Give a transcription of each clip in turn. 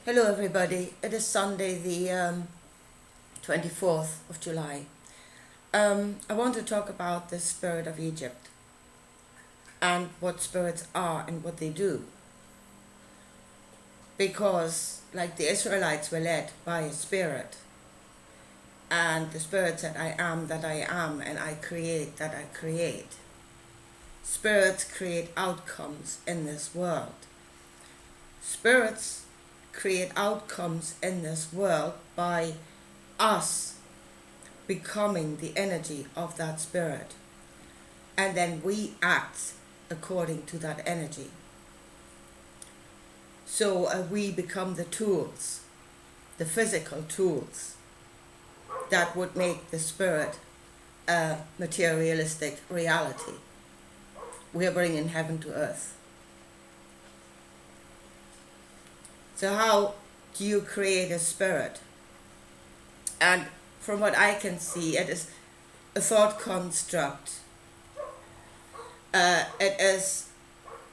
Hello everybody, it is Sunday the 24th of July. I want to talk about the spirit of Egypt and what spirits are and what they do. Because like the Israelites were led by a spirit, and the spirit said, I am that I am, and I create that I create. Spirits create outcomes in this world. Spirits create outcomes in this world by us becoming the energy of that spirit, and then we act according to that energy. So we become the tools, the physical tools that would make the spirit a materialistic reality. We are bringing heaven to earth. So how do you create a spirit? And from what I can see, it is a thought construct. It is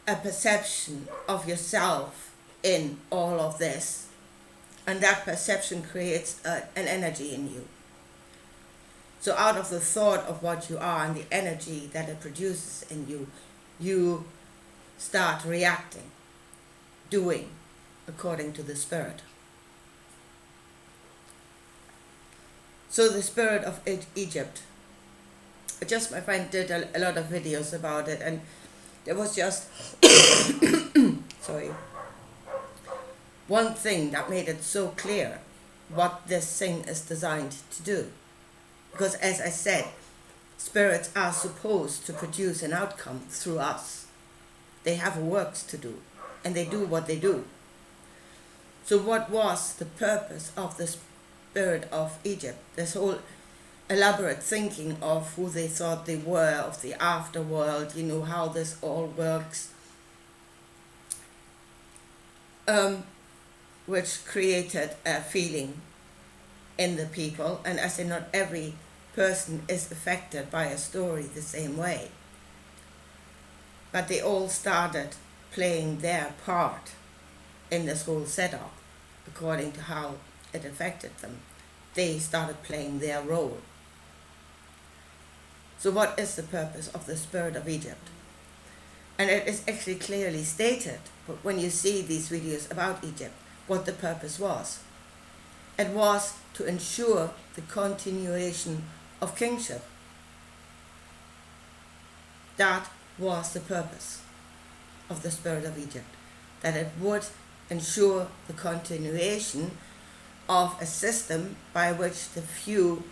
a perception of yourself in all of this. And that perception creates an energy in you. So out of the thought of what you are and the energy that it produces in you, you start reacting, doing according to the spirit. So the spirit of Egypt, just my friend did a lot of videos about it, and there was just sorry, one thing that made it so clear what this thing is designed to do. Because as I said, spirits are supposed to produce an outcome through us. They have works to do, and they do what they do. So what was the purpose of the spirit of Egypt? This whole elaborate thinking of who they thought they were, of the afterworld, how this all works, which created a feeling in the people. And I say not every person is affected by a story the same way, but they all started playing their part in this whole setup according to how it affected them. They started playing their role. So what is the purpose of the spirit of Egypt? And it is actually clearly stated, but when you see these videos about Egypt, what the purpose was. It was to ensure the continuation of kingship. That was the purpose of the spirit of Egypt, that it would ensure the continuation of a system by which the few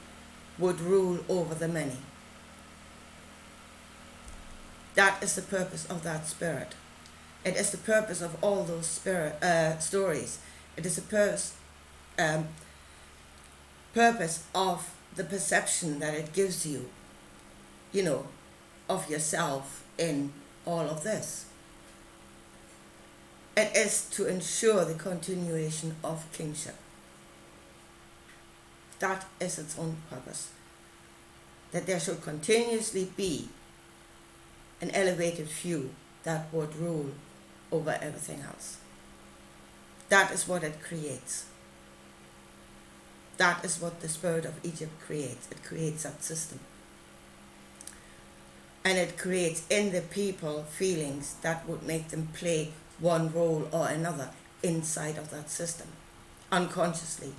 would rule over the many. That is the purpose of that spirit. It is the purpose of all those stories. It is the purpose of the perception that it gives you, of yourself in all of this. It is to ensure the continuation of kingship. That is its own purpose. That there should continuously be an elevated few that would rule over everything else. That is what it creates. That is what the spirit of Egypt creates. It creates that system. And it creates in the people feelings that would make them play one role or another inside of that system, unconsciously.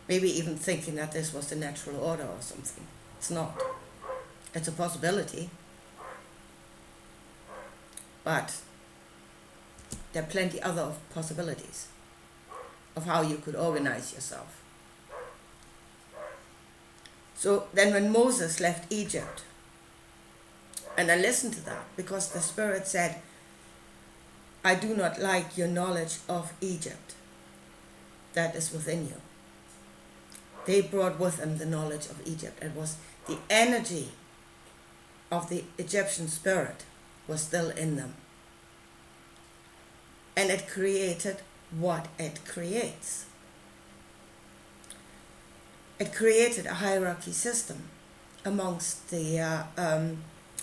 Maybe even thinking that this was the natural order or something. It's not. It's a possibility. But there are plenty other possibilities of how you could organize yourself. So then when Moses left Egypt, and I listened to that because the Spirit said, I do not like your knowledge of Egypt that is within you. They brought with them the knowledge of Egypt. It was the energy of the Egyptian spirit was still in them. And it created what it creates. It created a hierarchy system amongst the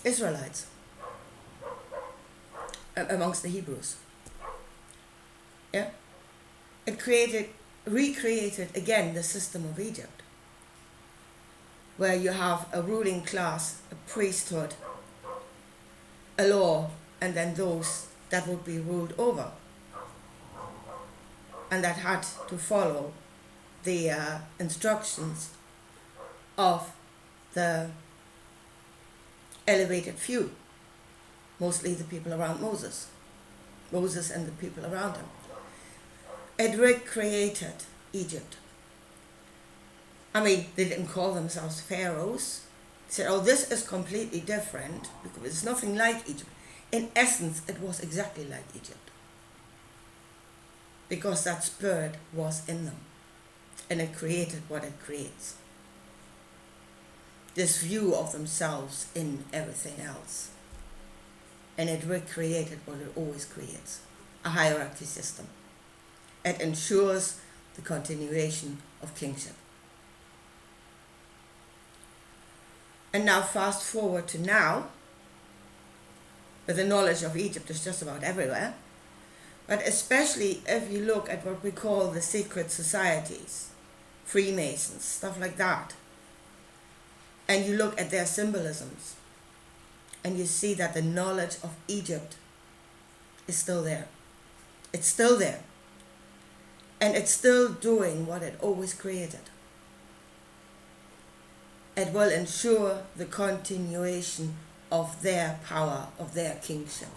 Israelites, amongst the Hebrews. Yeah? It recreated again the system of Egypt, where you have a ruling class, a priesthood, a law, and then those that would be ruled over, and that had to follow the instructions of the elevated few, mostly the people around Moses and the people around him. It recreated Egypt. I mean, they didn't call themselves pharaohs. They said, oh, this is completely different because it's nothing like Egypt. In essence, it was exactly like Egypt, because that spirit was in them, and it created what it creates. This view of themselves in everything else. And it recreated what it always creates, a hierarchy system. It ensures the continuation of kingship. And now fast forward to now, where the knowledge of Egypt is just about everywhere, but especially if you look at what we call the secret societies, Freemasons, stuff like that, and you look at their symbolisms, and you see that the knowledge of Egypt is still there. It's still there. And it's still doing what it always created. It will ensure the continuation of their power, of their kingship.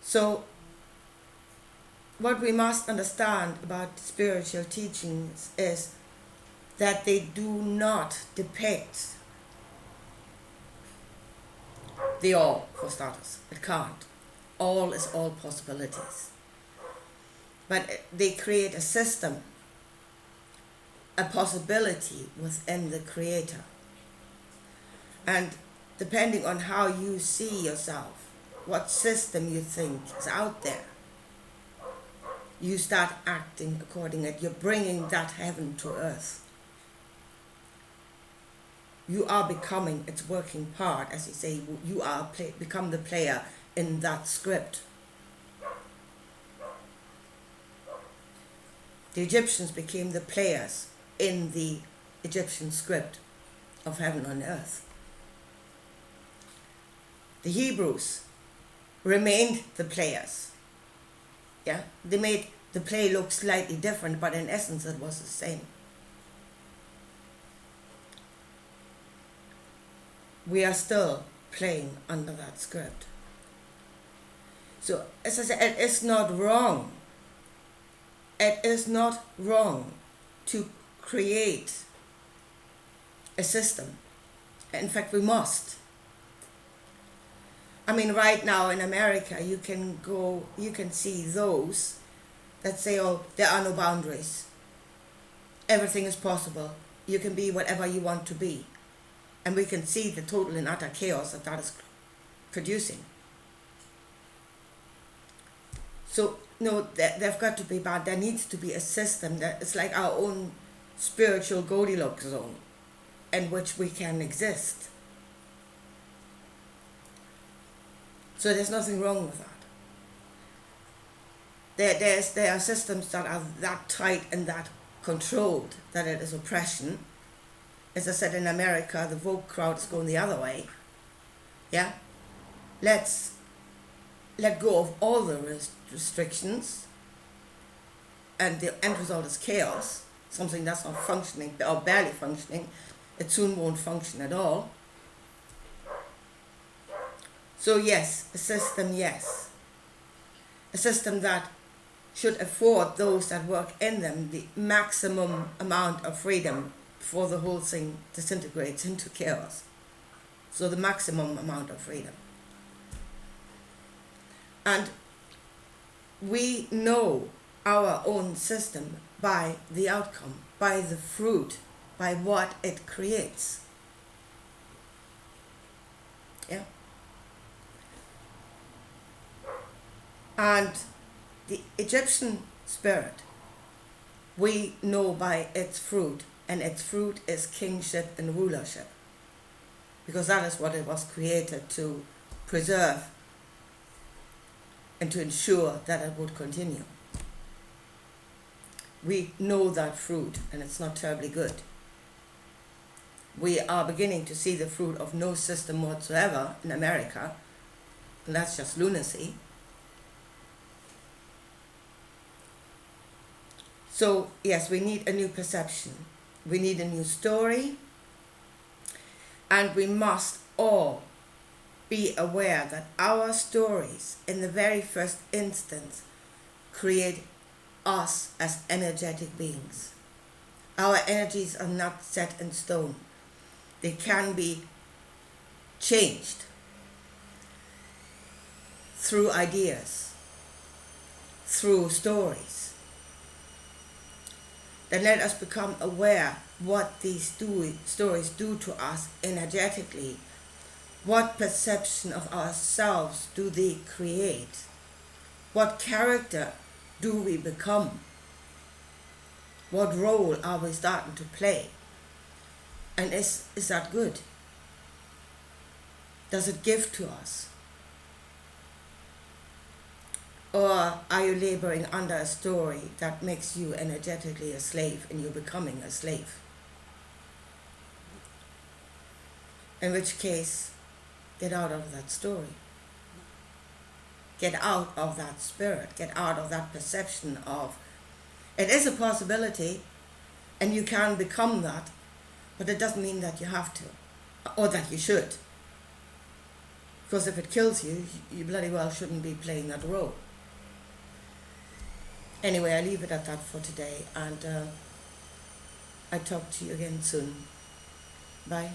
So, what we must understand about spiritual teachings is that they do not depict the all, for starters. It can't. All is all possibilities. But they create a system, a possibility within the Creator. And depending on how you see yourself, what system you think is out there, you start acting according to it. You're bringing that heaven to earth. You are becoming its working part, as you say. You are become the player in that script. The Egyptians became the players in the Egyptian script of heaven on earth. The Hebrews remained the players. Yeah, they made the play look slightly different, but in essence it was the same. We are still playing under that script. So, as I said, it is not wrong. It is not wrong to create a system. In fact, we must. I mean, right now in America, you can see those that say, oh, there are no boundaries. Everything is possible. You can be whatever you want to be. And we can see the total and utter chaos that is producing. So, no, they've got to be bad. There needs to be a system that is like our own spiritual Goldilocks zone in which we can exist. So there's nothing wrong with that. There are systems that are that tight and that controlled that it is oppression. As I said, in America, the woke crowd is going the other way. Yeah? Let's let go of all the restrictions, and the end result is chaos, something that's not functioning or barely functioning. It soon won't function at all. So yes, a system, yes. A system that should afford those that work in them the maximum amount of freedom before the whole thing disintegrates into chaos. So the maximum amount of freedom. And we know our own system by the outcome, by the fruit, by what it creates. Yeah. And the Egyptian spirit, we know by its fruit, and its fruit is kingship and rulership, because that is what it was created to preserve and to ensure that it would continue. We know that fruit, and it's not terribly good. We are beginning to see the fruit of no system whatsoever in America, and that's just lunacy. So, yes, we need a new perception. We need a new story, and we must all be aware that our stories, in the very first instance, create us as energetic beings. Our energies are not set in stone. They can be changed through ideas, through stories. Then let us become aware what these stories do to us energetically. What perception of ourselves do they create? What character do we become? What role are we starting to play? And is that good? Does it give to us? Or are you laboring under a story that makes you energetically a slave and you're becoming a slave? In which case, get out of that story. Get out of that spirit. Get out of that perception of, it is a possibility and you can become that, but it doesn't mean that you have to or that you should. Because if it kills you, you bloody well shouldn't be playing that role. Anyway, I leave it at that for today, and I talk to you again soon. Bye.